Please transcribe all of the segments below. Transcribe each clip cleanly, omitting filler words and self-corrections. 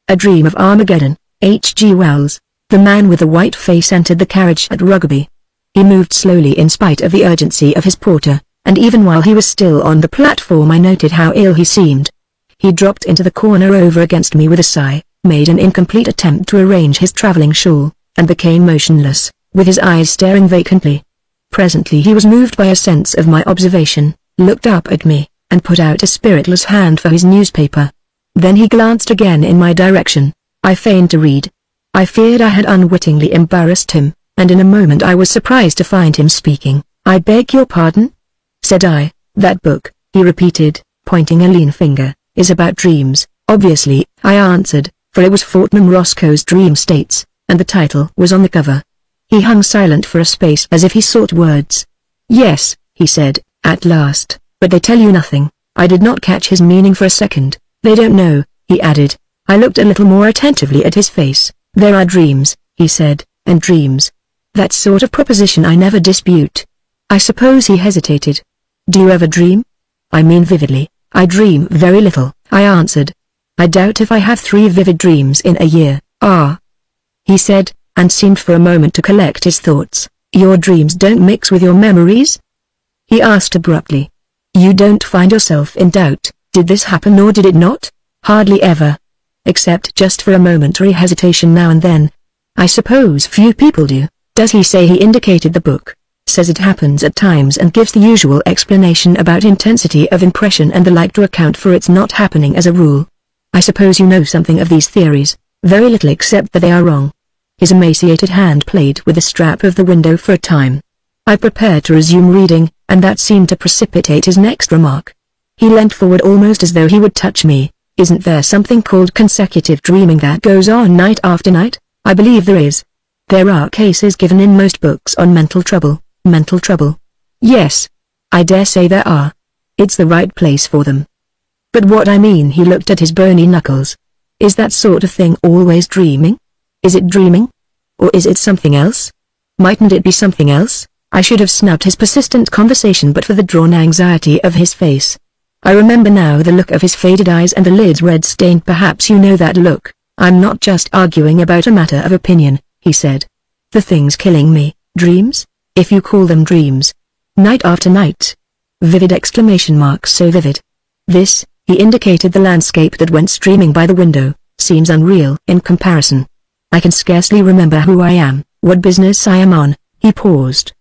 A Dream of Armageddon, H.G. Wells. The man with the white face entered the carriage at Rugby. He moved slowly in spite of the urgency of his porter, and even while he was still on the platform I noted how ill he seemed. He dropped into the corner over against me with a sigh, made an incomplete attempt to arrange his traveling shawl, and became motionless, with his eyes staring vacantly. Presently he was moved by a sense of my observation, looked up at me, and put out a spiritless hand for his newspaper. Then he glanced again in my direction. I feigned to read. I feared I had unwittingly embarrassed him, and in a moment I was surprised to find him speaking. "I beg your pardon?" said I. "That book," he repeated, pointing a lean finger, "is about dreams." "Obviously," I answered, for it was Fortnum Roscoe's Dream States, and the title was on the cover. He hung silent for a space as if he sought words. "Yes," he said, at last, "but they tell you nothing." I did not catch his meaning for a second. "They don't know," he added. I looked a little more attentively at his face. "There are dreams," he said, "and dreams. That sort of proposition I never dispute." I suppose he hesitated. "Do you ever dream?" "I mean vividly." "I dream very little," I answered. "I doubt if I have 3 vivid dreams in a year." "Ah," he said, and seemed for a moment to collect his thoughts. "Your dreams don't mix with your memories?" he asked abruptly. "You don't find yourself in doubt, did this happen or did it not?" "Hardly ever. Except just for a momentary hesitation now and then. I suppose few people do." "Does he say?" He indicated the book. "Says it happens at times and gives the usual explanation about intensity of impression and the like to account for its not happening as a rule. I suppose you know something of these theories." "Very little except that they are wrong." His emaciated hand played with the strap of the window for a time. I prepared to resume reading, and that seemed to precipitate his next remark. He leant forward almost as though he would touch me. "Isn't there something called consecutive dreaming that goes on night after night?" "I believe there is. There are cases given in most books on mental trouble." "Mental trouble?" "Yes. I dare say there are. It's the right place for them." "But what I mean," he looked at his bony knuckles. "Is that sort of thing always dreaming? Is it dreaming? Or is it something else?" Mightn't it be something else? I should have snubbed his persistent conversation but for the drawn anxiety of his face. I remember now the look of his faded eyes and the lids red-stained. "Perhaps you know that look." "I'm not just arguing about a matter of opinion," he said. "The thing's killing me." "Dreams? If you call them dreams. Night after night. Vivid exclamation marks. So vivid. This," he indicated the landscape that went streaming by the window, "seems unreal in comparison. I can scarcely remember who I am, what business I am on." He paused.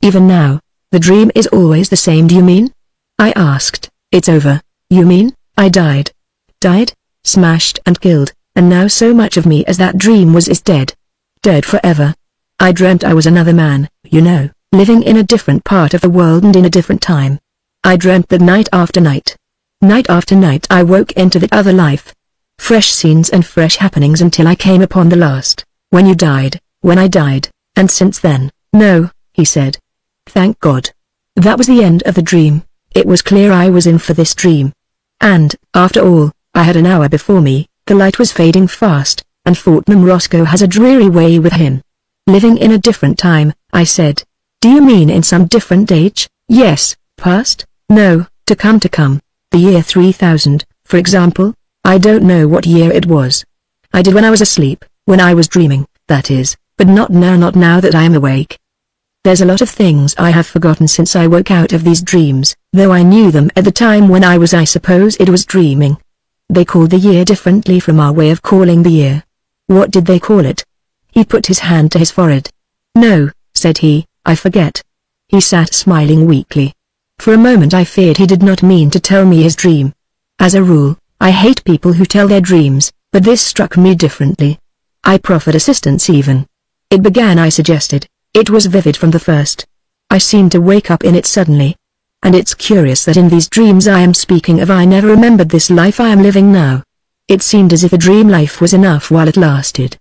"Even now, the dream is always the same." "Do you mean?" I asked. "It's over." "You mean, I died?" "Died? Smashed and killed, and now so much of me as that dream was is dead. Dead forever. I dreamt I was another man, you know, living in a different part of the world and in a different time. I dreamt that night after night. Night after night I woke into the other life. Fresh scenes and fresh happenings until I came upon the last, when you died, when I died, and since then, no," he said. "Thank God. That was the end of the dream. It was clear I was in for this dream. And, after all, I had an hour before me." The light was fading fast, and Fortnum Roscoe has a dreary way with him. "Living in a different time," I said. "Do you mean in some different age?" "Yes, past? No, to come. The year 3000, for example. I don't know what year it was. I did when I was asleep, when I was dreaming, that is, but not now that I am awake. There's a lot of things I have forgotten since I woke out of these dreams, though I knew them at the time when I suppose it was dreaming. They called the year differently from our way of calling the year." "What did they call it?" He put his hand to his forehead. "No," said he, "I forget." He sat smiling weakly. For a moment I feared he did not mean to tell me his dream. As a rule, I hate people who tell their dreams, but this struck me differently. I proffered assistance even. "It began," I suggested. "It was vivid from the first. I seemed to wake up in it suddenly. And it's curious that in these dreams I am speaking of I never remembered this life I am living now. It seemed as if a dream life was enough while it lasted.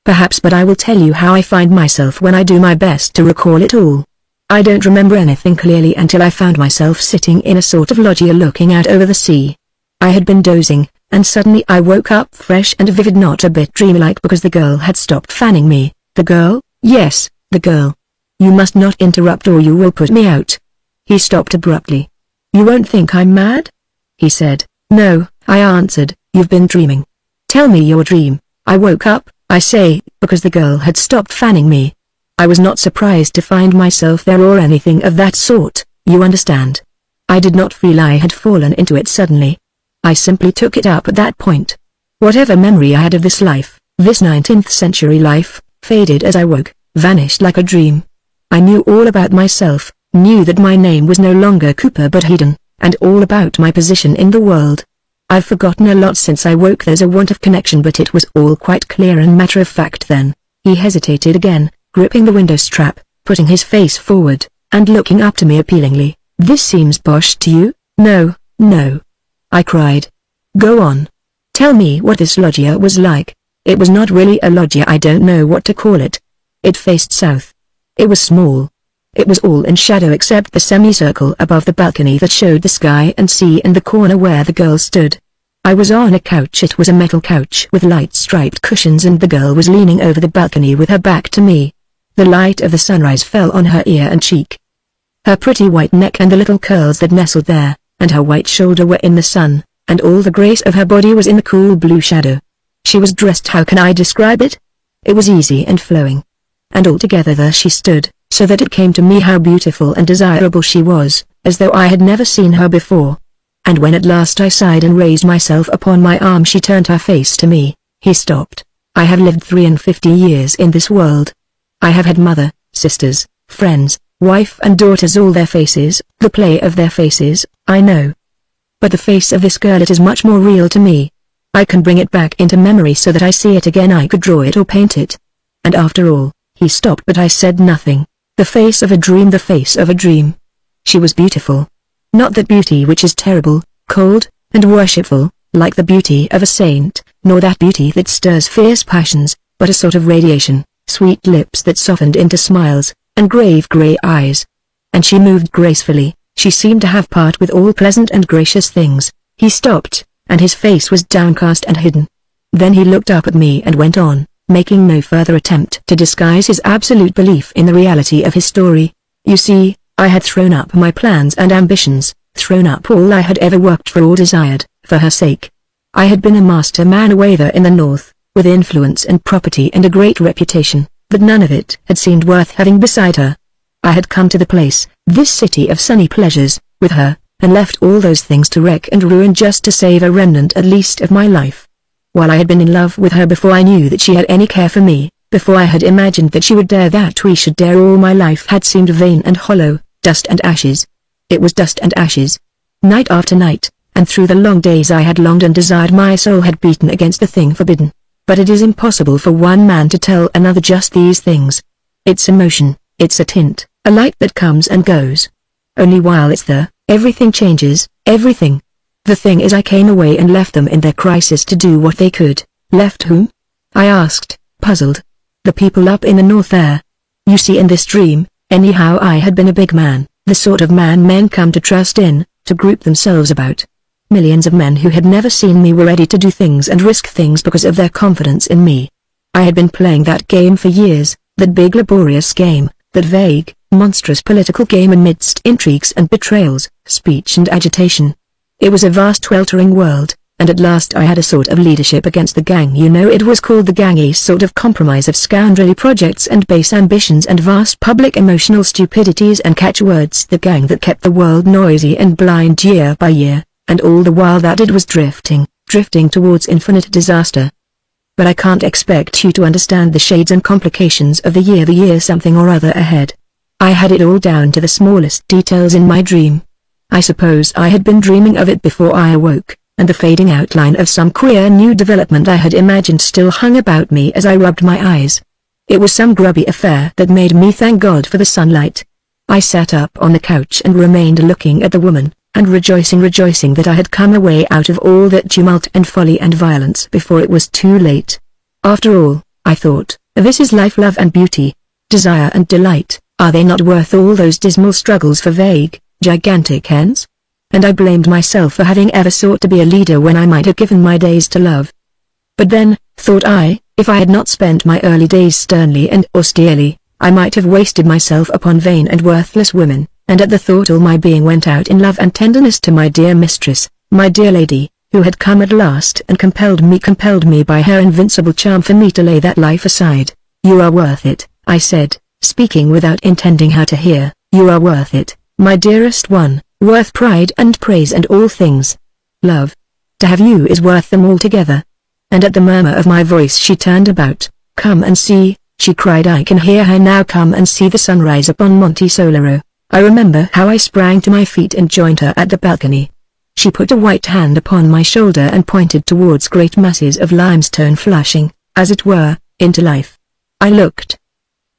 Perhaps, but I will tell you how I find myself when I do my best to recall it all. I don't remember anything clearly until I found myself sitting in a sort of loggia looking out over the sea. I had been dozing, and suddenly I woke up fresh and vivid, not a bit dreamlike, because the girl had stopped fanning me." "The girl?" "Yes, the girl. You must not interrupt or you will put me out." He stopped abruptly. "You won't think I'm mad?" he said. "No," I answered, "you've been dreaming." Tell me your dream. I woke up, I say, because the girl had stopped fanning me. I was not surprised to find myself there or anything of that sort, you understand. I did not feel I had fallen into it suddenly. I simply took it up at that point. Whatever memory I had of this life, this 19th century life, faded as I woke, vanished like a dream. I knew all about myself, knew that my name was no longer Cooper but Hayden, and all about my position in the world. I've forgotten a lot since I woke. There's a want of connection, but it was all quite clear and matter of fact then. He hesitated again, gripping the window strap, putting his face forward, and looking up to me appealingly. This seems posh to you? No, no. I cried. Go on. Tell me what this loggia was like. It was not really a loggia, I don't know what to call it. It faced south. It was small. It was all in shadow except the semicircle above the balcony that showed the sky and sea and the corner where the girl stood. I was on a couch. It was a metal couch with light-striped cushions, and the girl was leaning over the balcony with her back to me. The light of the sunrise fell on her ear and cheek. Her pretty white neck and the little curls that nestled there, and her white shoulder were in the sun, and all the grace of her body was in the cool blue shadow. She was dressed, how can I describe it? It was easy and flowing. And altogether there she stood, so that it came to me how beautiful and desirable she was, as though I had never seen her before. And when at last I sighed and raised myself upon my arm, she turned her face to me. He stopped. I have lived 53 years in this world. I have had mother, sisters, friends, wife and daughters, all their faces, the play of their faces, I know. But the face of this girl, it is much more real to me. I can bring it back into memory so that I see it again. I could draw it or paint it. And after all, he stopped, but I said nothing. The face of a dream, the face of a dream. She was beautiful. Not that beauty which is terrible, cold, and worshipful, like the beauty of a saint, nor that beauty that stirs fierce passions, but a sort of radiation, sweet lips that softened into smiles, and grave grey eyes. And she moved gracefully, she seemed to have part with all pleasant and gracious things. He stopped, and his face was downcast and hidden. Then he looked up at me and went on, making no further attempt to disguise his absolute belief in the reality of his story. You see, I had thrown up my plans and ambitions, thrown up all I had ever worked for or desired, for her sake. I had been a master man away there in the north, with influence and property and a great reputation, but none of it had seemed worth having beside her. I had come to the place, this city of sunny pleasures, with her, and left all those things to wreck and ruin just to save a remnant at least of my life. While I had been in love with her before I knew that she had any care for me, before I had imagined that she would dare, that we should dare, all my life had seemed vain and hollow, dust and ashes. It was dust and ashes. Night after night, and through the long days I had longed and desired, my soul had beaten against the thing forbidden. But it is impossible for one man to tell another just these things. It's a motion, it's a tint, a light that comes and goes. Only while it's there, everything changes, everything. The thing is, I came away and left them in their crisis to do what they could. Left whom? I asked, puzzled. The people up in the north there. You see, in this dream, anyhow, I had been a big man, the sort of man men come to trust in, to group themselves about. Millions of men who had never seen me were ready to do things and risk things because of their confidence in me. I had been playing that game for years, that big laborious game, that vague, monstrous political game amidst intrigues and betrayals, speech and agitation. It was a vast weltering world, and at last I had a sort of leadership against the gang. You know, it was called the gang, a sort of compromise of scoundrelly projects and base ambitions and vast public emotional stupidities and catchwords. The gang that kept the world noisy and blind year by year, and all the while that it was drifting towards infinite disaster. But I can't expect you to understand the shades and complications of the year something or other ahead. I had it all down to the smallest details in my dream. I suppose I had been dreaming of it before I awoke, and the fading outline of some queer new development I had imagined still hung about me as I rubbed my eyes. It was some grubby affair that made me thank God for the sunlight. I sat up on the couch and remained looking at the woman, and rejoicing that I had come away out of all that tumult and folly and violence before it was too late. After all, I thought, this is life, love and beauty, desire and delight, are they not worth all those dismal struggles for vague, gigantic ends? And I blamed myself for having ever sought to be a leader when I might have given my days to love. But then, thought I, if I had not spent my early days sternly and austerely, I might have wasted myself upon vain and worthless women, and at the thought all my being went out in love and tenderness to my dear mistress, my dear lady, who had come at last and compelled me by her invincible charm for me to lay that life aside. You are worth it, I said, speaking without intending her to hear. You are worth it, my dearest one, worth pride and praise and all things. Love. To have you is worth them all together. And at the murmur of my voice she turned about. Come and see, she cried. I can hear her now. Come and see the sunrise upon Monte Solaro. I remember how I sprang to my feet and joined her at the balcony. She put a white hand upon my shoulder and pointed towards great masses of limestone flashing, as it were, into life. I looked.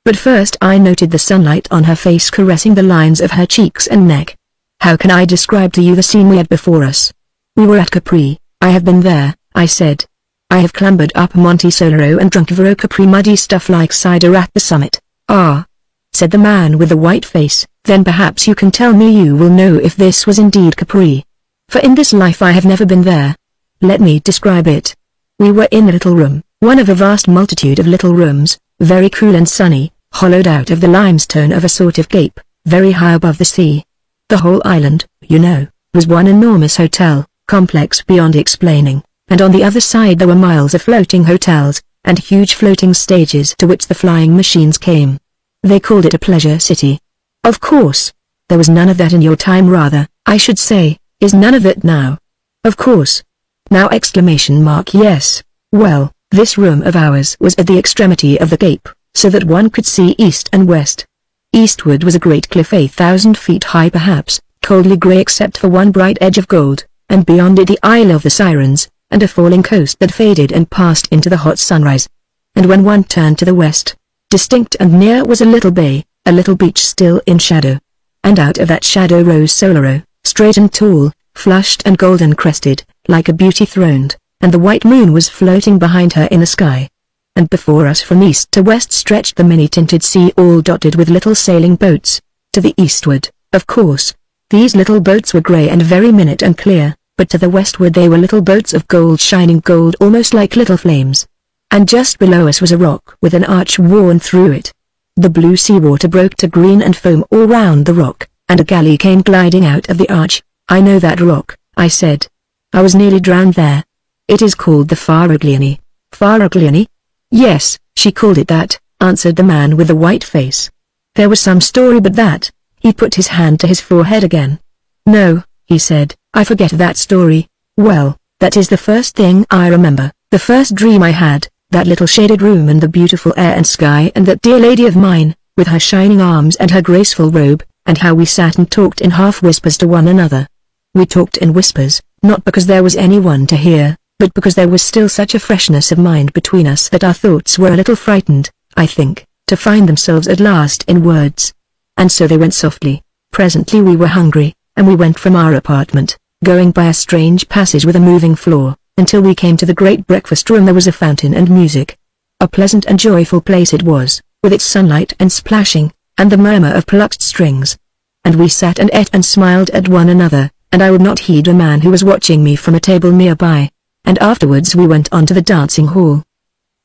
But first I noted the sunlight on her face caressing the lines of her cheeks and neck. How can I describe to you the scene we had before us? We were at Capri. I have been there, I said. I have clambered up Monte Solaro and drunk Vero Capri muddy stuff like cider at the summit. Ah, said the man with the white face, then perhaps you can tell me. You will know if this was indeed Capri. For in this life I have never been there. Let me describe it. We were in a little room, one of a vast multitude of little rooms, very cool and sunny, hollowed out of the limestone of a sort of cape, very high above the sea. The whole island, you know, was one enormous hotel, complex beyond explaining, and on the other side there were miles of floating hotels, and huge floating stages to which the flying machines came. They called it a pleasure city. Of course, there was none of that in your time. Rather, I should say, is none of it now. Of course. Now exclamation mark. Yes. Well, this room of ours was at the extremity of the cape, so that one could see east and west. Eastward was a great cliff 8,000 feet high perhaps, coldly grey except for one bright edge of gold, and beyond it the Isle of the Sirens, and a falling coast that faded and passed into the hot sunrise. And when one turned to the west, distinct and near was a little bay, a little beach still in shadow. And out of that shadow rose Solaro, straight and tall, flushed and golden crested, like a beauty throned, and the white moon was floating behind her in the sky. And before us from east to west stretched the many-tinted sea, all dotted with little sailing boats. To the eastward, of course, these little boats were grey and very minute and clear, but to the westward they were little boats of gold, shining gold almost like little flames. And just below us was a rock with an arch worn through it. The blue sea water broke to green and foam all round the rock, and a galley came gliding out of the arch. I know that rock, I said. I was nearly drowned there. It is called the Faraglioni. Faraglioni? Yes, she called it that, answered the man with the white face. There was some story but that. He put his hand to his forehead again. No, he said, I forget that story. Well, that is the first thing I remember, the first dream I had, that little shaded room and the beautiful air and sky and that dear lady of mine, with her shining arms and her graceful robe, and how we sat and talked in half whispers to one another. We talked in whispers, not because there was anyone to hear, but because there was still such a freshness of mind between us that our thoughts were a little frightened, I think, to find themselves at last in words. And so they went softly. Presently we were hungry, and we went from our apartment, going by a strange passage with a moving floor, until we came to the great breakfast room. There was a fountain and music. A pleasant and joyful place it was, with its sunlight and splashing, and the murmur of plucked strings. And we sat and ate and smiled at one another, and I would not heed a man who was watching me from a table nearby. And afterwards we went on to the dancing hall.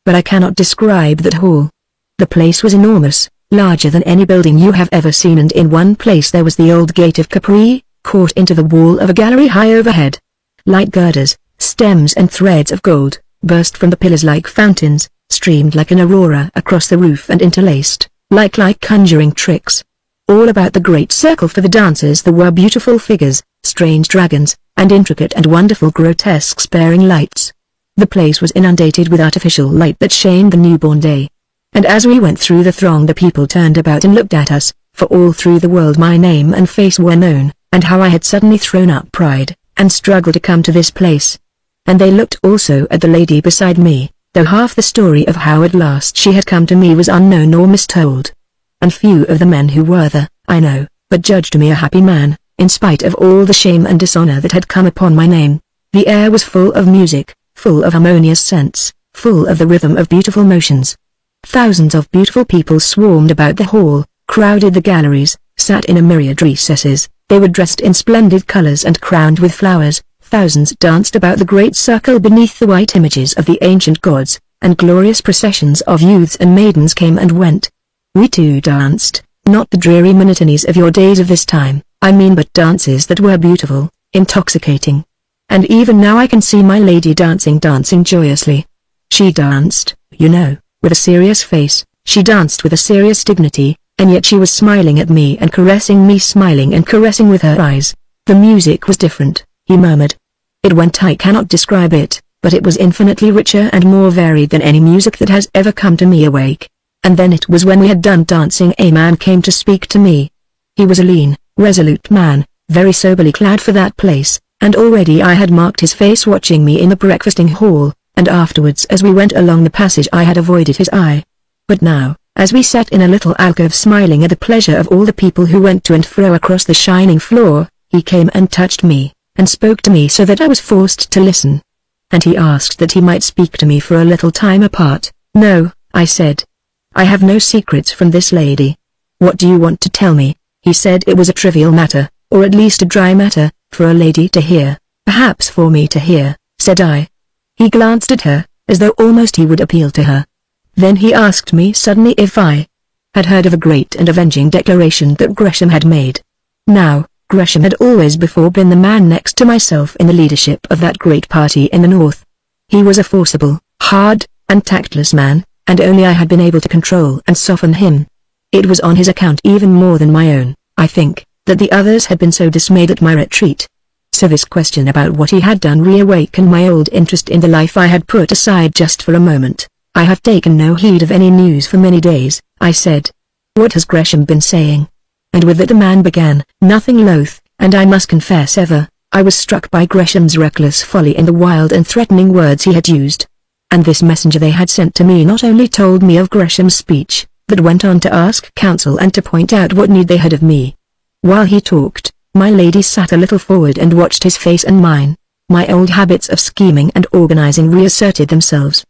But I cannot describe that hall. The place was enormous, larger than any building you have ever seen, and in one place there was the old gate of Capri, caught into the wall of a gallery high overhead. Light girders, stems and threads of gold, burst from the pillars like fountains, streamed like an aurora across the roof and interlaced, like conjuring tricks. All about the great circle for the dancers there were beautiful figures, strange dragons, and intricate and wonderful grotesques bearing lights. The place was inundated with artificial light that shined the newborn day. And as we went through the throng the people turned about and looked at us, for all through the world my name and face were known, and how I had suddenly thrown up pride, and struggled to come to this place. And they looked also at the lady beside me, though half the story of how at last she had come to me was unknown or mistold. And few of the men who were there, I know, but judged me a happy man, in spite of all the shame and dishonor that had come upon my name. The air was full of music, full of harmonious scents, full of the rhythm of beautiful motions. Thousands of beautiful people swarmed about the hall, crowded the galleries, sat in a myriad recesses. They were dressed in splendid colors and crowned with flowers. Thousands danced about the great circle beneath the white images of the ancient gods, and glorious processions of youths and maidens came and went. We too danced, not the dreary monotonies of your days of this time, I mean, but dances that were beautiful, intoxicating. and even now I can see my lady dancing joyously. She danced, you know, with a serious face, she danced with a serious dignity, and yet she was smiling at me and caressing me, smiling and caressing with her eyes. The music was different, he murmured. It went, I cannot describe it, but it was infinitely richer and more varied than any music that has ever come to me awake. And then it was when we had done dancing a man came to speak to me. He was a lean, resolute man, very soberly clad for that place, and already I had marked his face watching me in the breakfasting hall, and afterwards as we went along the passage I had avoided his eye. But now, as we sat in a little alcove smiling at the pleasure of all the people who went to and fro across the shining floor, he came and touched me, and spoke to me so that I was forced to listen. And he asked that he might speak to me for a little time apart. No, I said. I have no secrets from this lady. What do you want to tell me? He said it was a trivial matter, or at least a dry matter, for a lady to hear. Perhaps for me to hear, said I. He glanced at her, as though almost he would appeal to her. Then he asked me suddenly if I had heard of a great and avenging declaration that Gresham had made. Now, Gresham had always before been the man next to myself in the leadership of that great party in the north. He was a forcible, hard, and tactless man, and only I had been able to control and soften him. It was on his account even more than my own, I think, that the others had been so dismayed at my retreat. So this question about what he had done reawakened my old interest in the life I had put aside just for a moment. I have taken no heed of any news for many days, I said. What has Gresham been saying? And with that the man began, nothing loath, and I must confess I was struck by Gresham's reckless folly in the wild and threatening words he had used. And this messenger they had sent to me not only told me of Gresham's speech, but went on to ask counsel and to point out what need they had of me. While he talked, my lady sat a little forward and watched his face and mine. My old habits of scheming and organizing reasserted themselves.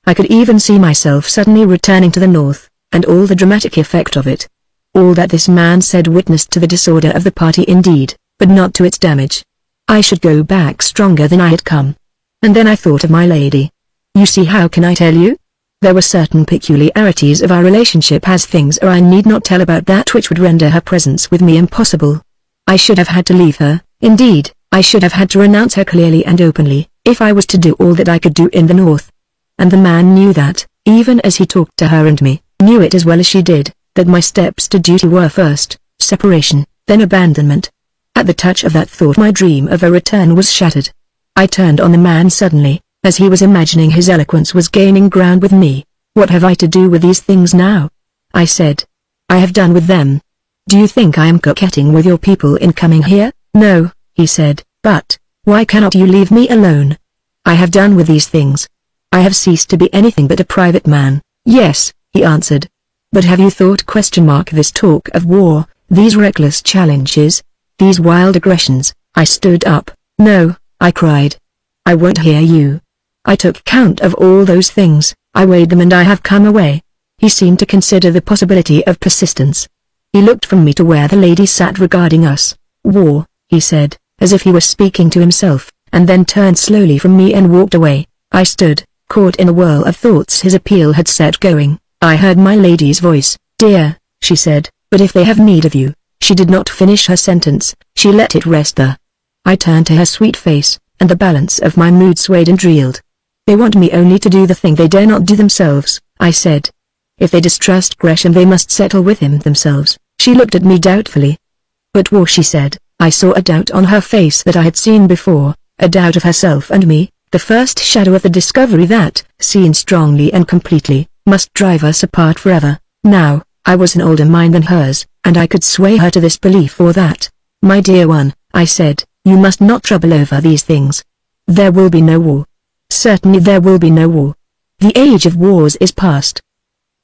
I could even see myself suddenly returning to the north, and all the dramatic effect of it. All that this man said witnessed to the disorder of the party indeed, but not to its damage. I should go back stronger than I had come. And then I thought of my lady. You see, how can I tell you? There were certain peculiarities of our relationship as things are. I need not tell about that which would render her presence with me impossible. I should have had to leave her, indeed, I should have had to renounce her clearly and openly, if I was to do all that I could do in the north. And the man knew that, even as he talked to her and me, knew it as well as she did, that my steps to duty were first, separation, then abandonment. At the touch of that thought my dream of a return was shattered. I turned on the man suddenly, as he was imagining his eloquence was gaining ground with me. What have I to do with these things now? I said. I have done with them. Do you think I am coquetting with your people in coming here? No, he said, but, why cannot you leave me alone? I have done with these things. I have ceased to be anything but a private man. Yes, he answered. But have you thought ? This talk of war, these reckless challenges, these wild aggressions. I stood up. No, I cried. I won't hear you. I took count of all those things, I weighed them and I have come away. He seemed to consider the possibility of persistence. He looked from me to where the lady sat regarding us. War, he said, as if he were speaking to himself, and then turned slowly from me and walked away. I stood, caught in a whirl of thoughts his appeal had set going. I heard my lady's voice. Dear, she said, but if they have need of you. She did not finish her sentence, she let it rest there. I turned to her sweet face, and the balance of my mood swayed and reeled. They want me only to do the thing they dare not do themselves, I said. If they distrust Gresham they must settle with him themselves. She looked at me doubtfully. But war, she said. I saw a doubt on her face that I had seen before, a doubt of herself and me, the first shadow of the discovery that, seen strongly and completely, must drive us apart forever. Now, I was an older mind than hers, and I could sway her to this belief or that. My dear one, I said, you must not trouble over these things. There will be no war. Certainly there will be no war. The age of wars is past.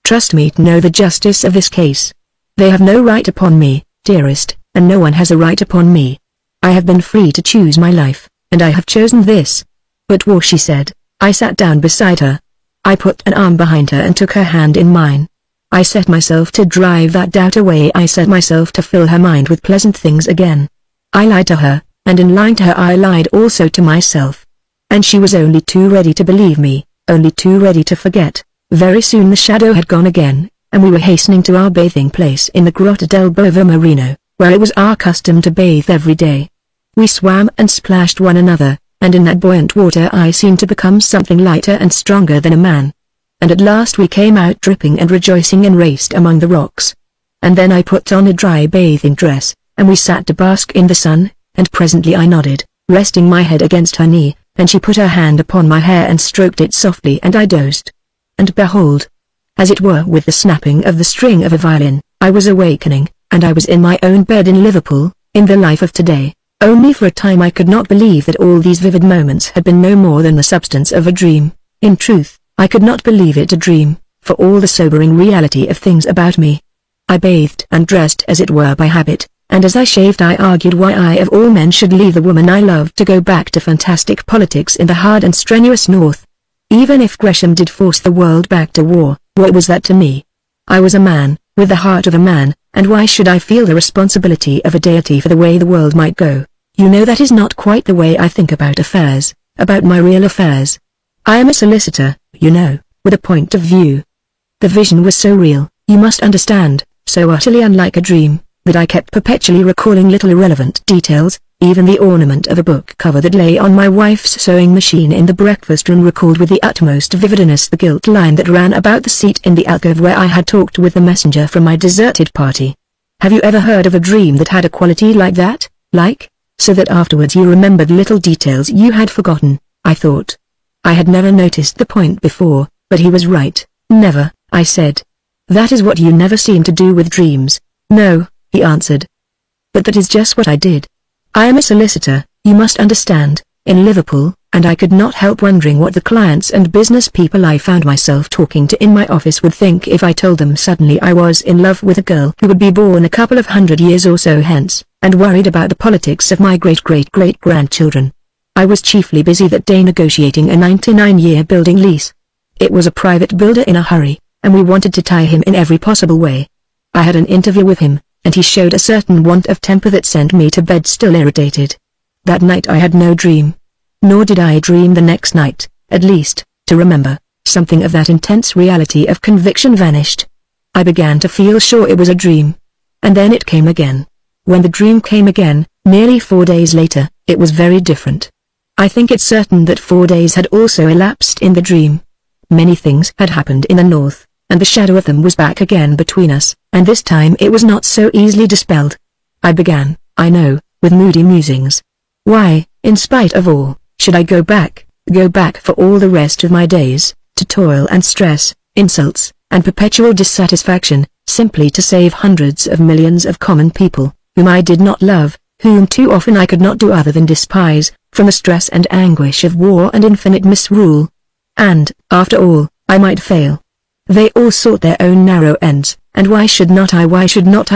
Trust me to know the justice of this case. They have no right upon me, dearest, and no one has a right upon me. I have been free to choose my life, and I have chosen this. But war, she said. I sat down beside her. I put an arm behind her and took her hand in mine. I set myself to drive that doubt away. I set myself to fill her mind with pleasant things again. I lied to her, and in lying to her I lied also to myself. And she was only too ready to believe me, only too ready to forget. Very soon the shadow had gone again, and we were hastening to our bathing place in the Grotta del Bovo Marino, where it was our custom to bathe every day. We swam and splashed one another, and in that buoyant water I seemed to become something lighter and stronger than a man. And at last we came out dripping and rejoicing and raced among the rocks. And then I put on a dry bathing dress, and we sat to bask in the sun, and presently I nodded, resting my head against her knee, and she put her hand upon my hair and stroked it softly, and I dozed. And behold, as it were with the snapping of the string of a violin, I was awakening, and I was in my own bed in Liverpool, in the life of today. Only for a time I could not believe that all these vivid moments had been no more than the substance of a dream. In truth, I could not believe it a dream, for all the sobering reality of things about me. I bathed and dressed as it were by habit, and as I shaved I argued why I of all men should leave the woman I loved to go back to fantastic politics in the hard and strenuous North. Even if Gresham did force the world back to war, what was that to me? I was a man, with the heart of a man, and why should I feel the responsibility of a deity for the way the world might go? You know that is not quite the way I think about affairs, about my real affairs. I am a solicitor, you know, with a point of view. The vision was so real, you must understand, so utterly unlike a dream, that I kept perpetually recalling little irrelevant details. Even the ornament of a book cover that lay on my wife's sewing machine in the breakfast room recalled with the utmost vividness the gilt line that ran about the seat in the alcove where I had talked with the messenger from my deserted party. Have you ever heard of a dream that had a quality like that, so that afterwards you remembered little details you had forgotten? I thought. I had never noticed the point before, but he was right. Never, I said. That is what you never seem to do with dreams. No, he answered. But that is just what I did. I am a solicitor, you must understand, in Liverpool, and I could not help wondering what the clients and business people I found myself talking to in my office would think if I told them suddenly I was in love with a girl who would be born a couple of 100 years or so hence, and worried about the politics of my great-great-great-grandchildren. I was chiefly busy that day negotiating a 99-year building lease. It was a private builder in a hurry, and we wanted to tie him in every possible way. I had an interview with him, and he showed a certain want of temper that sent me to bed still irritated. That night I had no dream. Nor did I dream the next night, at least, to remember. Something of that intense reality of conviction vanished. I began to feel sure it was a dream. And then it came again. When the dream came again, nearly 4 days later, it was very different. I think it's certain that 4 days had also elapsed in the dream. Many things had happened in the north, and the shadow of them was back again between us, and this time it was not so easily dispelled. I began, I know, with moody musings. Why, in spite of all, should I go back for all the rest of my days, to toil and stress, insults, and perpetual dissatisfaction, simply to save hundreds of millions of common people, whom I did not love, whom too often I could not do other than despise, from the stress and anguish of war and infinite misrule? And, after all, I might fail. They all sought their own narrow ends, and why should not I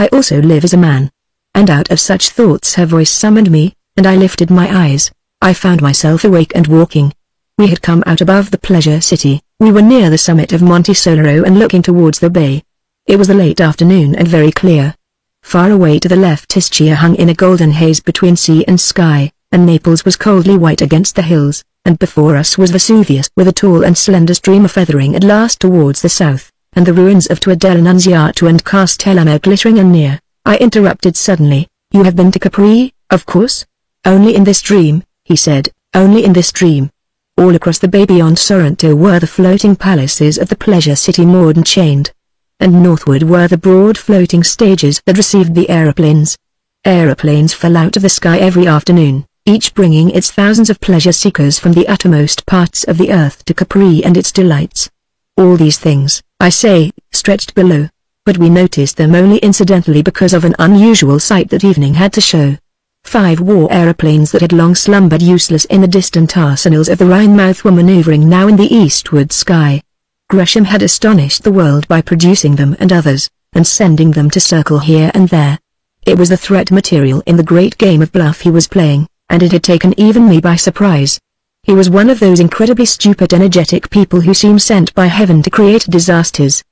also live as a man? And out of such thoughts her voice summoned me, and I lifted my eyes. I found myself awake and walking. We had come out above the pleasure city, we were near the summit of Monte Solaro and looking towards the bay. It was the late afternoon and very clear. Far away to the left Ischia hung in a golden haze between sea and sky, and Naples was coldly white against the hills, and before us was Vesuvius with a tall and slender streamer feathering at last towards the south, and the ruins of Tua del Annunziato and Castellano glittering and near. I interrupted suddenly. You have been to Capri, of course? Only in this dream, he said, only in this dream. All across the bay beyond Sorrento were the floating palaces of the pleasure city moored and chained. And northward were the broad floating stages that received the aeroplanes. Aeroplanes fell out of the sky every afternoon, each bringing its thousands of pleasure seekers from the uttermost parts of the earth to Capri and its delights. All these things, I say, stretched below. But we noticed them only incidentally because of an unusual sight that evening had to show. 5 war aeroplanes that had long slumbered useless in the distant arsenals of the Rhine mouth were maneuvering now in the eastward sky. Gresham had astonished the world by producing them and others, and sending them to circle here and there. It was the threat material in the great game of bluff he was playing, and it had taken even me by surprise. He was one of those incredibly stupid energetic people who seem sent by heaven to create disasters.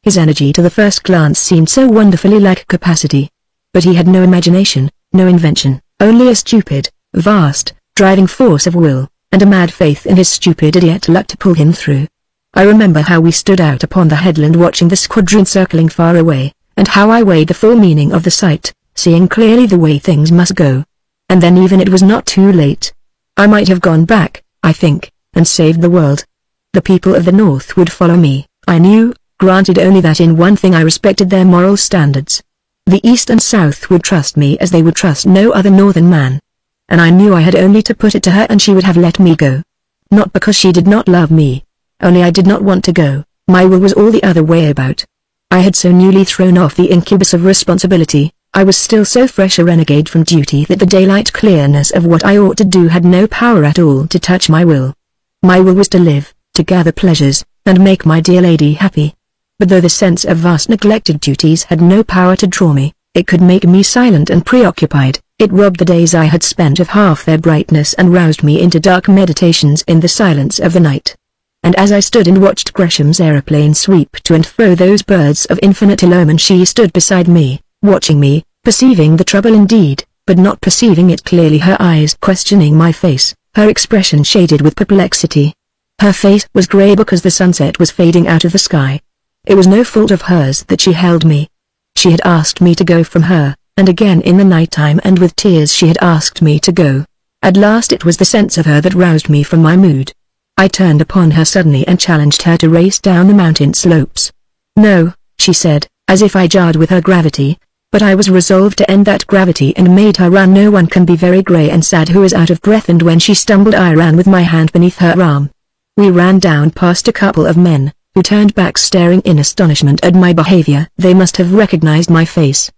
His energy to the first glance seemed so wonderfully like capacity. But he had no imagination, no invention, only a stupid, vast, driving force of will, and a mad faith in his stupid idiot luck to pull him through. I remember how we stood out upon the headland watching the squadron circling far away, and how I weighed the full meaning of the sight, seeing clearly the way things must go. And then even it was not too late. I might have gone back, I think, and saved the world. The people of the North would follow me, I knew, granted only that in one thing I respected their moral standards. The East and South would trust me as they would trust no other Northern man. And I knew I had only to put it to her and she would have let me go. Not because she did not love me. Only I did not want to go. My will was all the other way about. I had so newly thrown off the incubus of responsibility, I was still so fresh a renegade from duty that the daylight clearness of what I ought to do had no power at all to touch my will. My will was to live, to gather pleasures, and make my dear lady happy. But though the sense of vast neglected duties had no power to draw me, it could make me silent and preoccupied. It robbed the days I had spent of half their brightness and roused me into dark meditations in the silence of the night. And as I stood and watched Gresham's aeroplane sweep to and fro those birds of infinite illumine, she stood beside me, watching me, perceiving the trouble indeed, but not perceiving it clearly, her eyes questioning my face, her expression shaded with perplexity. Her face was grey because the sunset was fading out of the sky. It was no fault of hers that she held me. She had asked me to go from her, and again in the night time and with tears she had asked me to go. At last it was the sense of her that roused me from my mood. I turned upon her suddenly and challenged her to race down the mountain slopes. No, she said, as if I jarred with her gravity, but I was resolved to end that gravity and made her run. No one can be very grey and sad who is out of breath, and when she stumbled I ran with my hand beneath her arm. We ran down past a couple of men, who turned back staring in astonishment at my behavior. They must have recognized my face.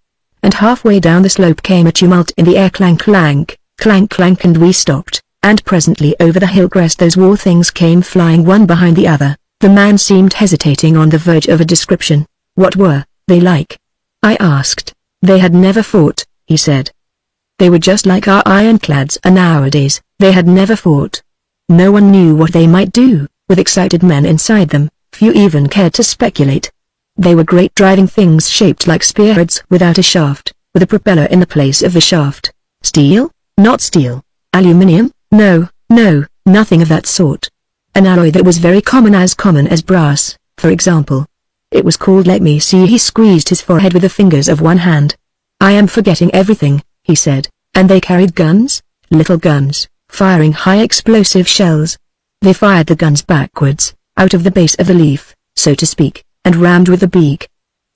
And halfway down the slope came a tumult in the air, clank clank, clank clank, and we stopped, and presently over the hill crest those war things came flying one behind the other. The man seemed hesitating on the verge of a description. What were they like? I asked. They had never fought, he said. They were just like our ironclads are nowadays. They had never fought. No one knew what they might do, with excited men inside them. Few even cared to speculate. They were great driving things shaped like spearheads without a shaft, with a propeller in the place of the shaft. Steel? Not steel. Aluminium? No, nothing of that sort. An alloy that was very common as brass, for example. It was called, let me see, he squeezed his forehead with the fingers of one hand. I am forgetting everything, he said. And they carried guns? Little guns, firing high explosive shells. They fired the guns backwards, out of the base of the leaf, so to speak, and rammed with the beak.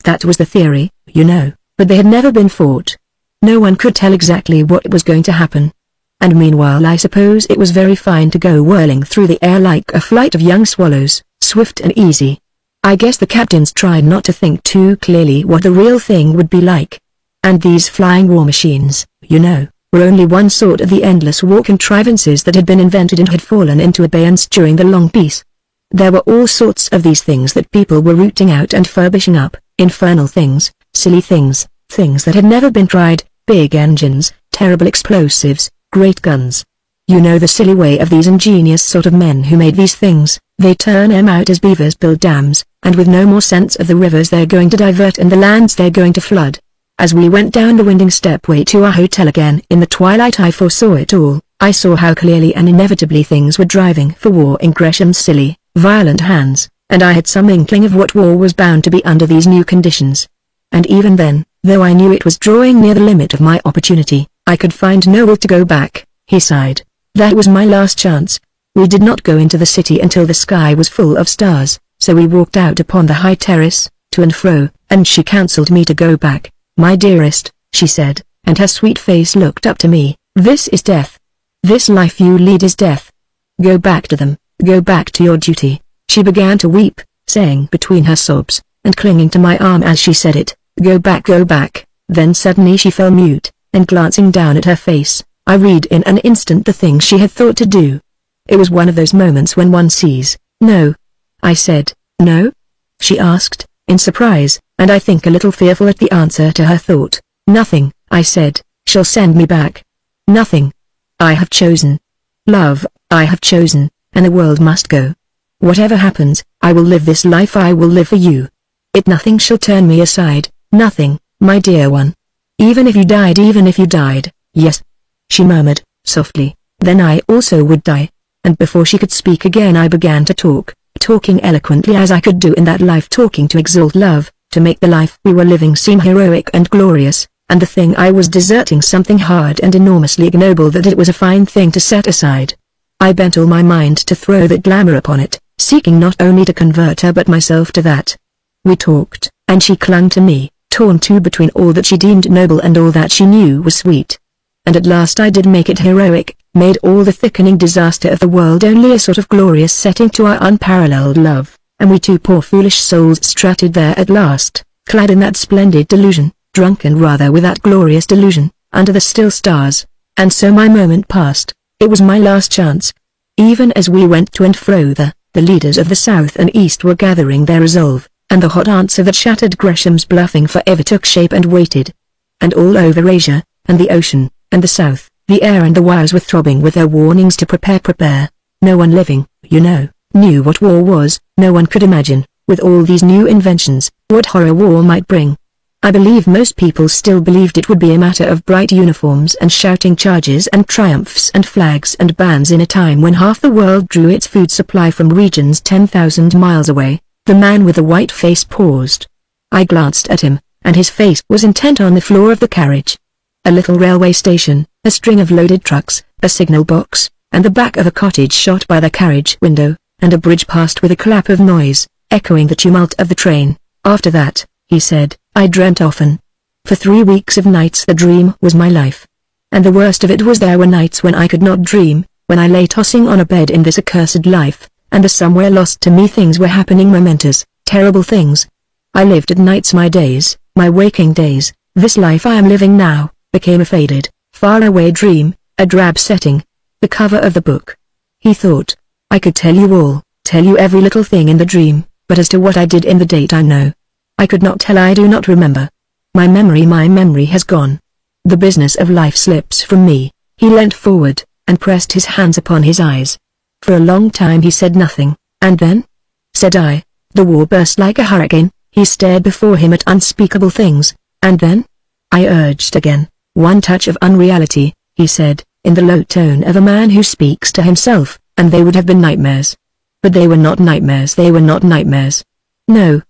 That was the theory, you know, but they had never been fought. No one could tell exactly what was going to happen. And meanwhile I suppose it was very fine to go whirling through the air like a flight of young swallows, swift and easy. I guess the captains tried not to think too clearly what the real thing would be like. And these flying war machines, you know, were only one sort of the endless war contrivances that had been invented and had fallen into abeyance during the long peace. There were all sorts of these things that people were rooting out and furbishing up, infernal things, silly things, things that had never been tried, big engines, terrible explosives, great guns. You know the silly way of these ingenious sort of men who made these things. They turn them out as beavers build dams, and with no more sense of the rivers they're going to divert and the lands they're going to flood. As we went down the winding stepway to our hotel again in the twilight I foresaw it all. I saw how clearly and inevitably things were driving for war in Gresham's silly, violent hands, and I had some inkling of what war was bound to be under these new conditions. And even then, though I knew it was drawing near the limit of my opportunity, I could find no will to go back. He sighed. That was my last chance. We did not go into the city until the sky was full of stars, so we walked out upon the high terrace, to and fro, and she counselled me to go back. My dearest, she said, and her sweet face looked up to me, this is death. This life you lead is death. Go back to them, go back to your duty. She began to weep, saying between her sobs, and clinging to my arm as she said it, go back, go back. Then suddenly she fell mute, and glancing down at her face, I read in an instant the thing she had thought to do. It was one of those moments when one sees. No. I said, no? She asked, in surprise, and I think a little fearful at the answer to her thought. Nothing, I said, shall send me back. Nothing. I have chosen. Love, I have chosen, and the world must go. Whatever happens, I will live this life, I will live for you. Nothing shall turn me aside, nothing, my dear one. Even if you died, yes. She murmured, softly, then I also would die. And before she could speak again I began to talking eloquently as I could do in that life, talking to exalt love, to make the life we were living seem heroic and glorious, and the thing I was deserting something hard and enormously ignoble that it was a fine thing to set aside. I bent all my mind to throw that glamour upon it, seeking not only to convert her but myself to that. We talked, and she clung to me, torn too between all that she deemed noble and all that she knew was sweet. And at last I did make it heroic, made all the thickening disaster of the world only a sort of glorious setting to our unparalleled love, and we two poor foolish souls strutted there at last, clad in that splendid delusion, drunken rather with that glorious delusion, under the still stars. And so my moment passed. It was my last chance. Even as we went to and fro the leaders of the South and East were gathering their resolve, and the hot answer that shattered Gresham's bluffing forever took shape and waited. And all over Asia, and the ocean, and the South, the air and the wires were throbbing with their warnings to prepare. No one living, you know, knew what war was. No one could imagine, with all these new inventions, what horror war might bring. I believe most people still believed it would be a matter of bright uniforms and shouting charges and triumphs and flags and bands in a time when half the world drew its food supply from regions 10,000 miles away. The man with the white face paused. I glanced at him, and his face was intent on the floor of the carriage. A little railway station, a string of loaded trucks, a signal box, and the back of a cottage shot by the carriage window, and a bridge passed with a clap of noise, echoing the tumult of the train. After that, he said, I dreamt often. For 3 weeks of nights the dream was my life. And the worst of it was there were nights when I could not dream, when I lay tossing on a bed in this accursed life, and the somewhere lost to me things were happening, momentous, terrible things. I lived at nights my days, my waking days. This life I am living now became a faded, far-away dream, a drab setting. The cover of the book. He thought, I could tell you all, tell you every little thing in the dream, but as to what I did in the daytime, no. I could not tell. I do not remember. My memory has gone. The business of life slips from me. He leant forward, and pressed his hands upon his eyes. For a long time he said nothing, and then? Said I. The war burst like a hurricane. He stared before him at unspeakable things, and then? I urged again. One touch of unreality, he said, in the low tone of a man who speaks to himself, and they would have been nightmares. But they were not nightmares. They were not nightmares. No.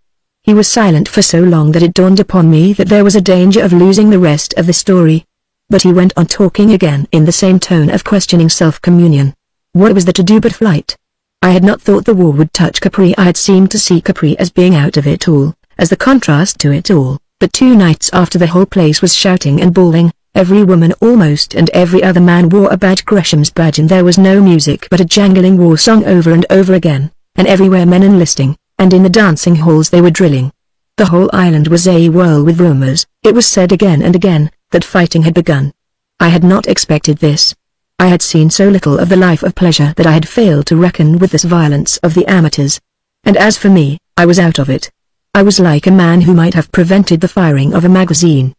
He was silent for so long that it dawned upon me that there was a danger of losing the rest of the story. But he went on talking again in the same tone of questioning self-communion. What was there to do but flight? I had not thought the war would touch Capri. I had seemed to see Capri as being out of it all, as the contrast to it all. But 2 nights after the whole place was shouting and bawling, every woman almost and every other man wore a badge, Gresham's badge, and there was no music but a jangling war song over and over again, and everywhere men enlisting, and in the dancing halls they were drilling. The whole island was a whirl with rumors. It was said again and again, that fighting had begun. I had not expected this. I had seen so little of the life of pleasure that I had failed to reckon with this violence of the amateurs. And as for me, I was out of it. I was like a man who might have prevented the firing of a magazine.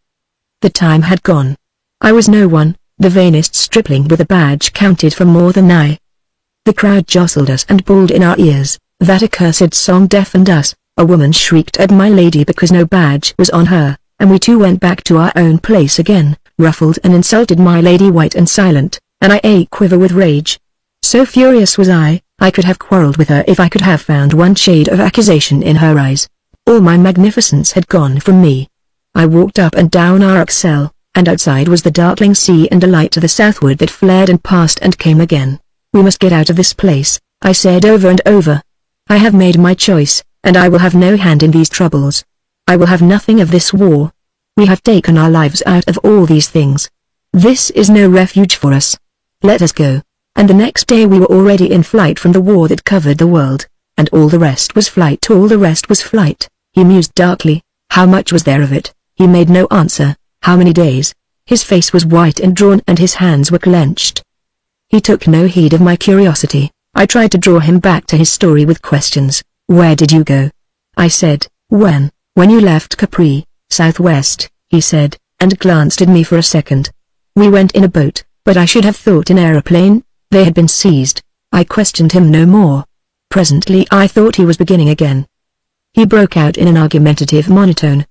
The time had gone. I was no one. The vainest stripling with a badge counted for more than I. The crowd jostled us and bawled in our ears. That accursed song deafened us. A woman shrieked at my lady because no badge was on her, and we two went back to our own place again, ruffled and insulted, my lady white and silent, and I a quiver with rage. So furious was I could have quarrelled with her if I could have found one shade of accusation in her eyes. All my magnificence had gone from me. I walked up and down our cell, and outside was the darkling sea and a light to the southward that flared and passed and came again. We must get out of this place, I said over and over. I have made my choice, and I will have no hand in these troubles. I will have nothing of this war. We have taken our lives out of all these things. This is no refuge for us. Let us go. And the next day we were already in flight from the war that covered the world, and all the rest was flight. All the rest was flight. He mused darkly. How much was there of it? He made no answer. How many days? His face was white and drawn and his hands were clenched. He took no heed of my curiosity. I tried to draw him back to his story with questions. Where did you go? I said. When you left Capri, southwest, he said, and glanced at me for a second. We went in a boat, but I should have thought an aeroplane. They had been seized. I questioned him no more. Presently I thought he was beginning again. He broke out in an argumentative monotone.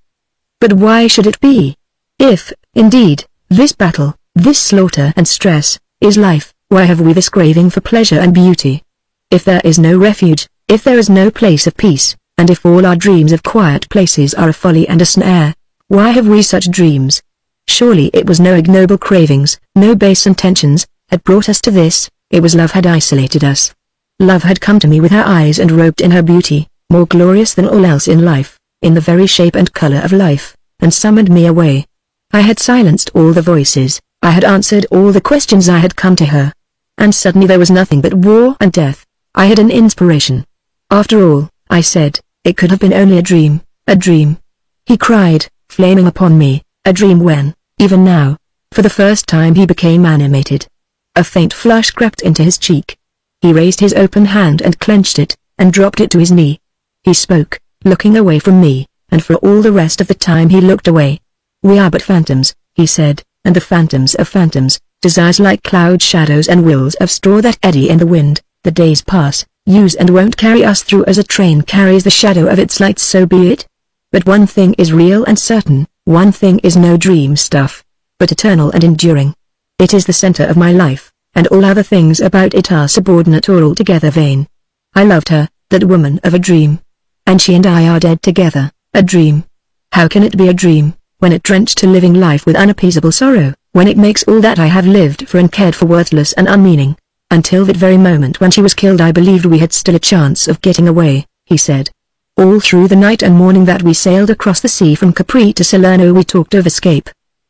But why should it be? If, indeed, this battle, this slaughter and stress, is life, why have we this craving for pleasure and beauty? If there is no refuge, if there is no place of peace, and if all our dreams of quiet places are a folly and a snare, why have we such dreams? Surely it was no ignoble cravings, no base intentions, had brought us to this. It was love had isolated us. Love had come to me with her eyes and robed in her beauty, more glorious than all else in life, in the very shape and color of life, and summoned me away. I had silenced all the voices, I had answered all the questions, I had come to her. And suddenly there was nothing but war and death. I had an inspiration. After all, I said, it could have been only a dream, a dream. He cried, flaming upon me, a dream when, even now, for the first time he became animated. A faint flush crept into his cheek. He raised his open hand and clenched it, and dropped it to his knee. He spoke, looking away from me, and for all the rest of the time he looked away. We are but phantoms, he said, and the phantoms of phantoms, desires like cloud shadows and wheels of straw that eddy in the wind. The days pass, use and won't carry us through as a train carries the shadow of its light, so be it. But one thing is real and certain, one thing is no dream stuff, but eternal and enduring. It is the center of my life, and all other things about it are subordinate or altogether vain. I loved her, that woman of a dream. And she and I are dead together, a dream. How can it be a dream, when it drenched to living life with unappeasable sorrow, when it makes all that I have lived for and cared for worthless and unmeaning? Until that very moment when she was killed I believed we had still a chance of getting away, he said. All through the night and morning that we sailed across the sea from Capri to Salerno we talked of escape.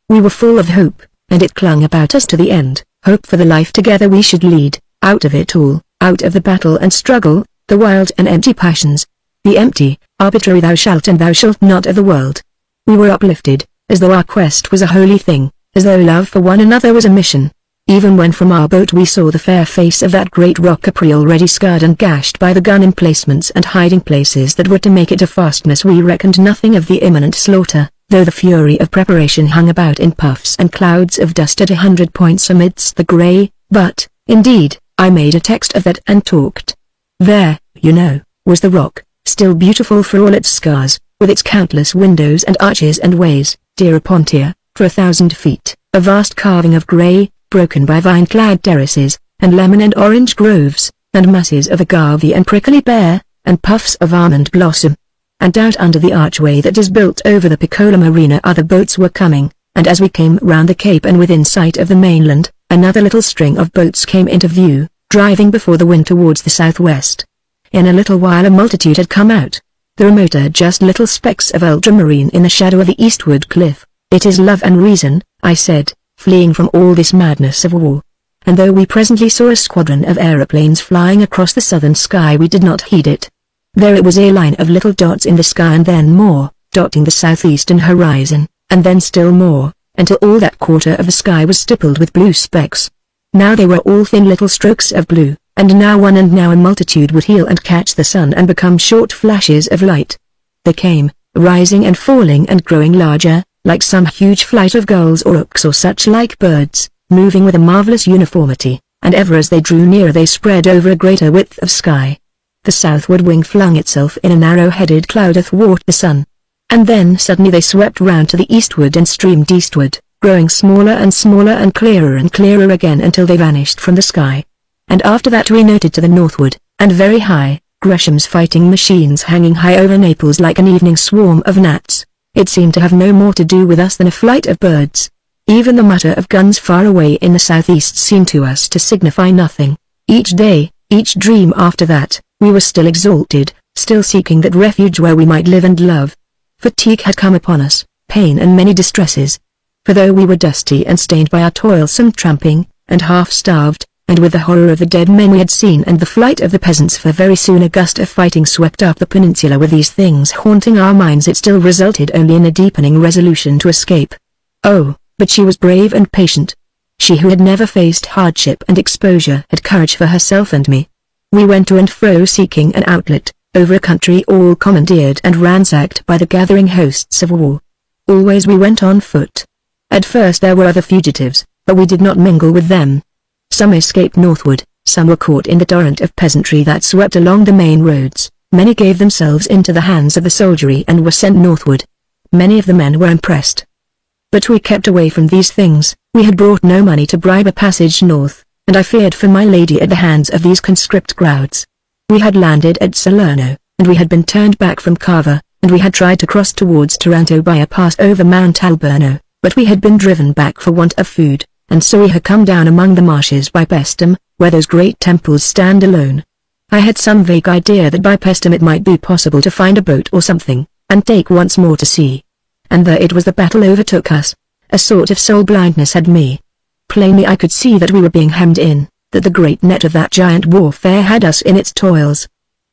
We were full of hope, and it clung about us to the end, hope for the life together we should lead, out of it all, out of the battle and struggle, the wild and empty passions, the empty, arbitrary thou shalt and thou shalt not of the world. We were uplifted, as though our quest was a holy thing, as though love for one another was a mission. Even when from our boat we saw the fair face of that great rock Capri already scarred and gashed by the gun emplacements and hiding places that were to make it a fastness, we reckoned nothing of the imminent slaughter, though the fury of preparation hung about in puffs and clouds of dust at 100 points amidst the grey. But, indeed, I made a text of that and talked. There, you know, was the rock, still beautiful for all its scars, with its countless windows and arches and ways, dear upon tier, for 1,000 feet, a vast carving of grey, broken by vine-clad terraces, and lemon and orange groves, and masses of agave and prickly pear, and puffs of almond blossom. And out under the archway that is built over the Piccola Marina other boats were coming, and as we came round the cape and within sight of the mainland, another little string of boats came into view, driving before the wind towards the southwest. In a little while a multitude had come out. The remoter just little specks of ultramarine in the shadow of the eastward cliff. It is love and reason, I said, fleeing from all this madness of war. And though we presently saw a squadron of aeroplanes flying across the southern sky we did not heed it. There it was, a line of little dots in the sky, and then more, dotting the southeastern horizon, and then still more, until all that quarter of the sky was stippled with blue specks. Now they were all thin little strokes of blue, and now one and now a multitude would heel and catch the sun and become short flashes of light. They came, rising and falling and growing larger, like some huge flight of gulls or rooks or such like birds, moving with a marvelous uniformity, and ever as they drew nearer they spread over a greater width of sky. The southward wing flung itself in a narrow-headed cloud athwart the sun. And then suddenly they swept round to the eastward and streamed eastward, growing smaller and clearer again until they vanished from the sky. And after that we noted to the northward, and very high, Gresham's fighting machines hanging high over Naples like an evening swarm of gnats. It seemed to have no more to do with us than a flight of birds. Even the mutter of guns far away in the southeast seemed to us to signify nothing. Each day, each dream after that, we were still exalted, still seeking that refuge where we might live and love. Fatigue had come upon us, pain and many distresses. For though we were dusty and stained by our toilsome tramping, and half-starved, and with the horror of the dead men we had seen and the flight of the peasants, for very soon a gust of fighting swept up the peninsula with these things haunting our minds, it still resulted only in a deepening resolution to escape. Oh, but she was brave and patient. She who had never faced hardship and exposure had courage for herself and me. We went to and fro seeking an outlet, over a country all commandeered and ransacked by the gathering hosts of war. Always we went on foot. At first there were other fugitives, but we did not mingle with them. Some escaped northward, some were caught in the torrent of peasantry that swept along the main roads, many gave themselves into the hands of the soldiery and were sent northward. Many of the men were impressed. But we kept away from these things. We had brought no money to bribe a passage north, and I feared for my lady at the hands of these conscript crowds. We had landed at Salerno, and we had been turned back from Cava, and we had tried to cross towards Taranto by a pass over Mount Alburno, but we had been driven back for want of food, and so we had come down among the marshes by Paestum, where those great temples stand alone. I had some vague idea that by Paestum it might be possible to find a boat or something, and take once more to sea. And there it was the battle overtook us. A sort of soul blindness had me. Plainly I could see that we were being hemmed in, that the great net of that giant warfare had us in its toils.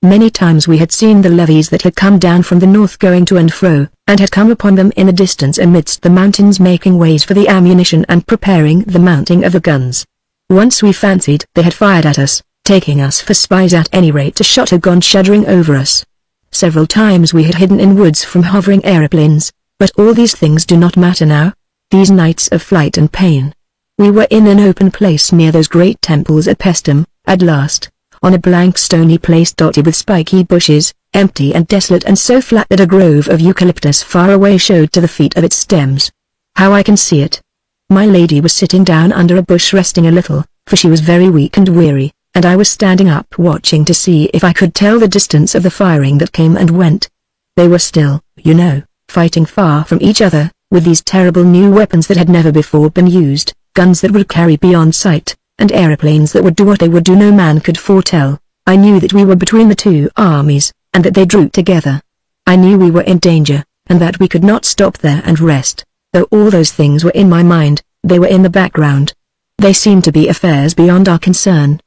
Many times we had seen the levies that had come down from the north going to and fro, and had come upon them in the distance amidst the mountains making ways for the ammunition and preparing the mounting of the guns. Once we fancied they had fired at us, taking us for spies. At any rate a shot had gone shuddering over us. Several times we had hidden in woods from hovering aeroplanes, but all these things do not matter now. These nights of flight and pain. We were in an open place near those great temples at Paestum, at last, on a blank stony place dotted with spiky bushes, empty and desolate and so flat that a grove of eucalyptus far away showed to the feet of its stems. How I can see it. My lady was sitting down under a bush resting a little, for she was very weak and weary, and I was standing up watching to see if I could tell the distance of the firing that came and went. They were still, you know, fighting far from each other, with these terrible new weapons that had never before been used, guns that would carry beyond sight, and aeroplanes that would do what they would do no man could foretell. I knew that we were between the two armies, and that they drew together. I knew we were in danger, and that we could not stop there and rest. Though all those things were in my mind, they were in the background. They seemed to be affairs beyond our concern.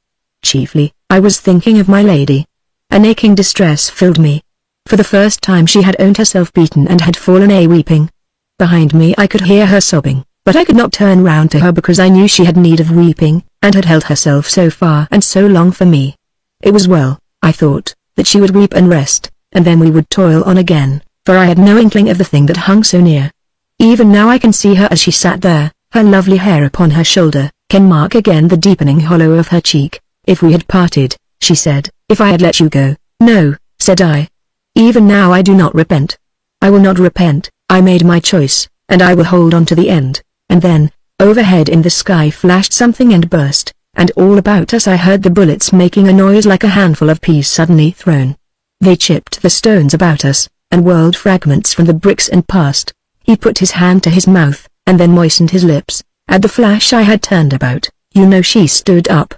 Chiefly, I was thinking of my lady. An aching distress filled me. For the first time she had owned herself beaten and had fallen a weeping. Behind me I could hear her sobbing, but I could not turn round to her because I knew she had need of weeping, and had held herself so far and so long for me. It was well, I thought, that she would weep and rest, and then we would toil on again, for I had no inkling of the thing that hung so near. Even now I can see her as she sat there, her lovely hair upon her shoulder, can mark again the deepening hollow of her cheek. If we had parted, she said, if I had let you go. No, said I. Even now I do not repent. I will not repent. I made my choice, and I will hold on to the end. And then, overhead in the sky flashed something and burst, and all about us I heard the bullets making a noise like a handful of peas suddenly thrown. They chipped the stones about us, and whirled fragments from the bricks and passed. He put his hand to his mouth, and then moistened his lips. At the flash I had turned about, you know she stood up,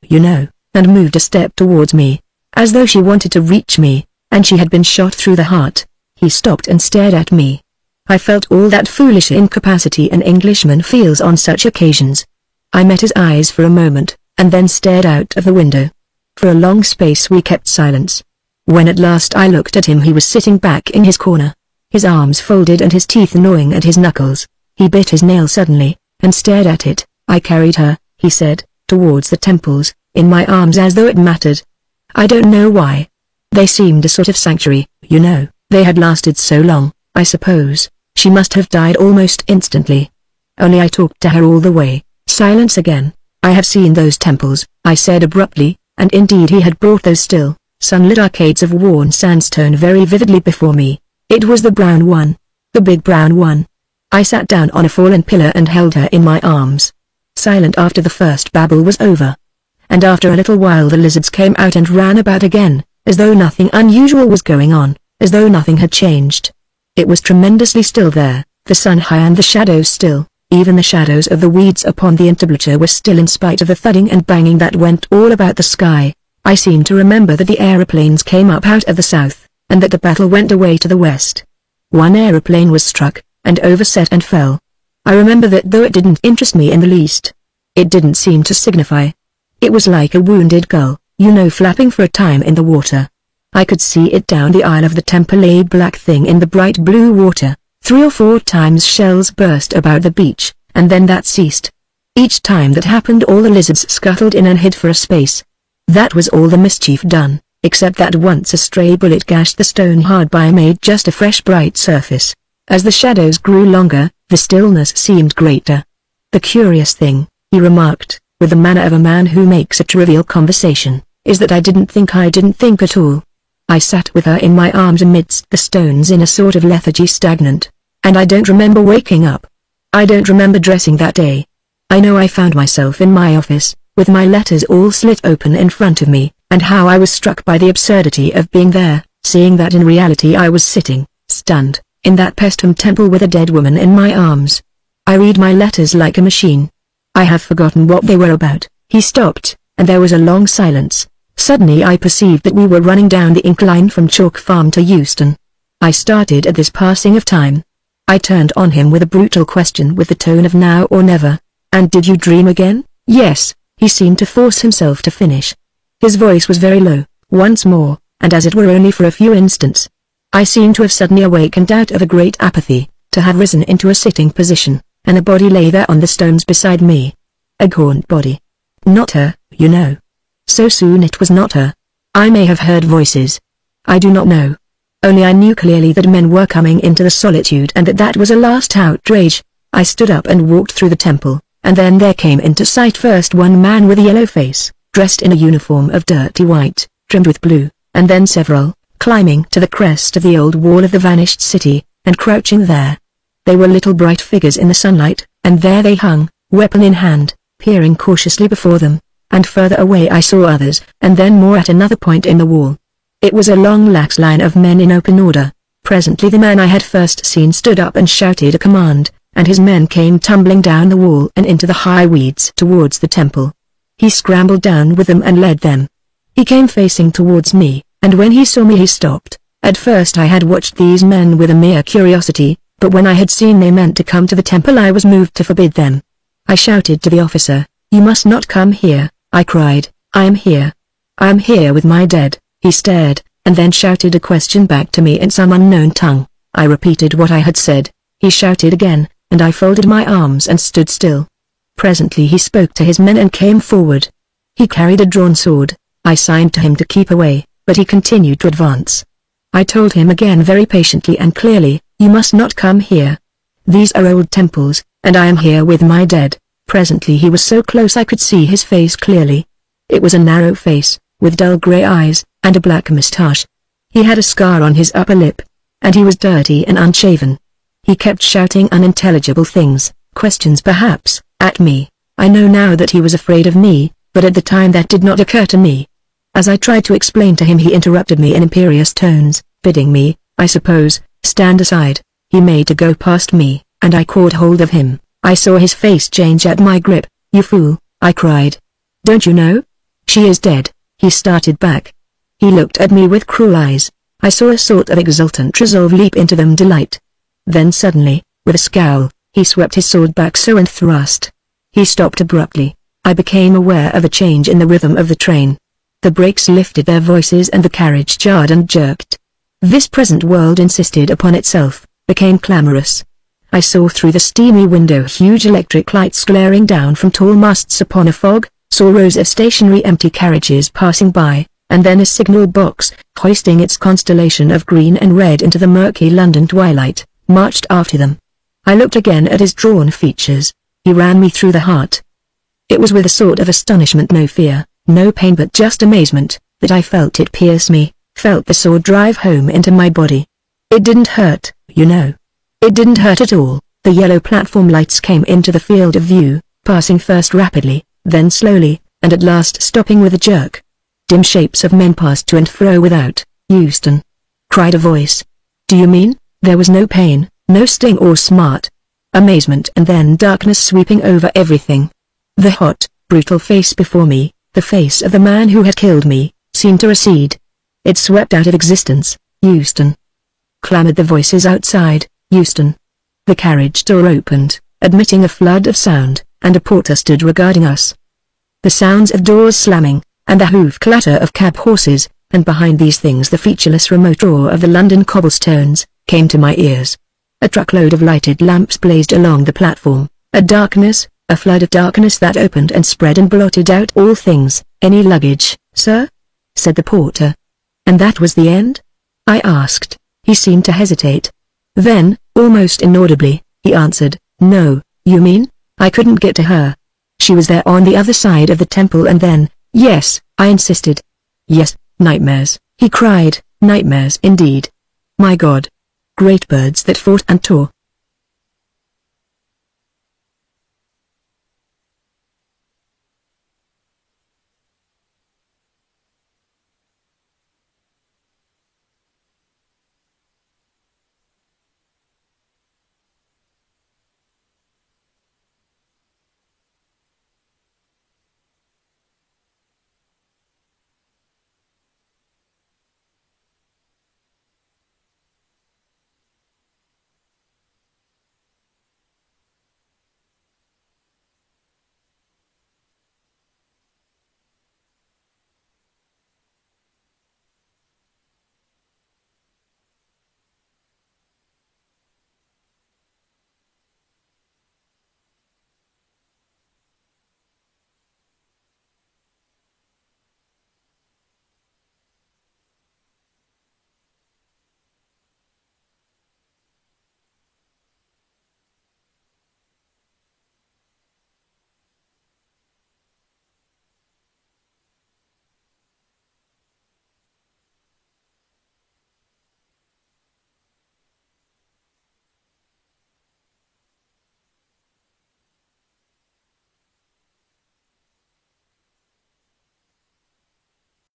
you know, and moved a step towards me, as though she wanted to reach me, and she had been shot through the heart. He stopped and stared at me. I felt all that foolish incapacity an Englishman feels on such occasions. I met his eyes for a moment, and then stared out of the window. For a long space we kept silence. When at last I looked at him he was sitting back in his corner, his arms folded and his teeth gnawing at his knuckles. He bit his nail suddenly, and stared at it. I carried her, he said, towards the temples, in my arms as though it mattered. I don't know why. They seemed a sort of sanctuary, you know. They had lasted so long, I suppose. She must have died almost instantly. Only I talked to her all the way. Silence again. I have seen those temples, I said abruptly, and indeed he had brought those still, sunlit arcades of worn sandstone very vividly before me. It was the brown one. The big brown one. I sat down on a fallen pillar and held her in my arms. Silent after the first babble was over. And after a little while the lizards came out and ran about again, as though nothing unusual was going on, as though nothing had changed. It was tremendously still there, the sun high and the shadows still, even the shadows of the weeds upon the entablature were still in spite of the thudding and banging that went all about the sky. I seemed to remember that the aeroplanes came up out of the south, and that the battle went away to the west. One aeroplane was struck, and overset and fell. I remember that though it didn't interest me in the least. It didn't seem to signify. It was like a wounded gull, you know, flapping for a time in the water. I could see it down the aisle of the temple, a black thing in the bright blue water. 3 or 4 times shells burst about the beach, and then that ceased. Each time that happened all the lizards scuttled in and hid for a space. That was all the mischief done, except that once a stray bullet gashed the stone hard by and made just a fresh bright surface. As the shadows grew longer, the stillness seemed greater. The curious thing, he remarked, with the manner of a man who makes a trivial conversation, is that I didn't think at all. I sat with her in my arms amidst the stones in a sort of lethargy stagnant. And I don't remember waking up. I don't remember dressing that day. I know I found myself in my office, with my letters all slit open in front of me, and how I was struck by the absurdity of being there, seeing that in reality I was sitting, stunned, In that Pestum temple with a dead woman in my arms. I read my letters like a machine. I have forgotten what they were about. He stopped, and there was a long silence. Suddenly I perceived that we were running down the incline from Chalk Farm to Euston. I started at this passing of time. I turned on him with a brutal question with the tone of now or never. And did you dream again? Yes, he seemed to force himself to finish. His voice was very low, once more, and as it were only for a few instants. I seemed to have suddenly awakened out of a great apathy, to have risen into a sitting position, and a body lay there on the stones beside me. A gaunt body. Not her, you know. So soon it was not her. I may have heard voices. I do not know. Only I knew clearly that men were coming into the solitude and that was a last outrage. I stood up and walked through the temple, and then there came into sight first one man with a yellow face, dressed in a uniform of dirty white, trimmed with blue, and then several, climbing to the crest of the old wall of the vanished city, and crouching there. They were little bright figures in the sunlight, and there they hung, weapon in hand, peering cautiously before them, and further away I saw others, and then more at another point in the wall. It was a long lax line of men in open order. Presently the man I had first seen stood up and shouted a command, and his men came tumbling down the wall and into the high weeds towards the temple. He scrambled down with them and led them. He came facing towards me, and when he saw me he stopped. At first I had watched these men with a mere curiosity, but when I had seen they meant to come to the temple I was moved to forbid them. I shouted to the officer, "You must not come here," I cried. "I am here. I am here with my dead." He stared, and then shouted a question back to me in some unknown tongue. I repeated what I had said. He shouted again, and I folded my arms and stood still. Presently he spoke to his men and came forward. He carried a drawn sword. I signed to him to keep away, but he continued to advance. I told him again very patiently and clearly, "You must not come here. These are old temples, and I am here with my dead." Presently he was so close I could see his face clearly. It was a narrow face, with dull grey eyes, and a black moustache. He had a scar on his upper lip, and he was dirty and unshaven. He kept shouting unintelligible things, questions perhaps, at me. I know now that he was afraid of me, but at the time that did not occur to me. As I tried to explain to him he interrupted me in imperious tones, bidding me, I suppose, stand aside. He made to go past me, and I caught hold of him. I saw his face change at my grip. "You fool," I cried. "Don't you know? She is dead." He started back. He looked at me with cruel eyes. I saw a sort of exultant resolve leap into them, delight. Then suddenly, with a scowl, he swept his sword back so and thrust. He stopped abruptly. I became aware of a change in the rhythm of the train. The brakes lifted their voices and the carriage jarred and jerked. This present world insisted upon itself, became clamorous. I saw through the steamy window huge electric lights glaring down from tall masts upon a fog, saw rows of stationary empty carriages passing by, and then a signal box, hoisting its constellation of green and red into the murky London twilight, marched after them. I looked again at his drawn features. He ran me through the heart. It was with a sort of astonishment, no fear, no pain, but just amazement, that I felt it pierce me, felt the sword drive home into my body. It didn't hurt, you know. It didn't hurt at all. The yellow platform lights came into the field of view, passing first rapidly, then slowly, and at last stopping with a jerk. Dim shapes of men passed to and fro without. "Euston!" cried a voice. "Do you mean?" There was no pain, no sting or smart. Amazement and then darkness sweeping over everything. The hot, brutal face before me, the face of the man who had killed me, seemed to recede. It swept out of existence. "Euston!" clamored the voices outside. "Euston!" The carriage door opened, admitting a flood of sound, and a porter stood regarding us. The sounds of doors slamming, and the hoof clatter of cab horses, and behind these things the featureless remote roar of the London cobblestones, came to my ears. A truckload of lighted lamps blazed along the platform. A flood of darkness that opened and spread and blotted out all things. "Any luggage, sir?" said the porter. "And that was the end?" I asked. He seemed to hesitate. Then, almost inaudibly, he answered, "No, you mean? I couldn't get to her. She was there on the other side of the temple and then—" "Yes," I insisted. "Yes, nightmares," he cried, "nightmares indeed. My God. Great birds that fought and tore,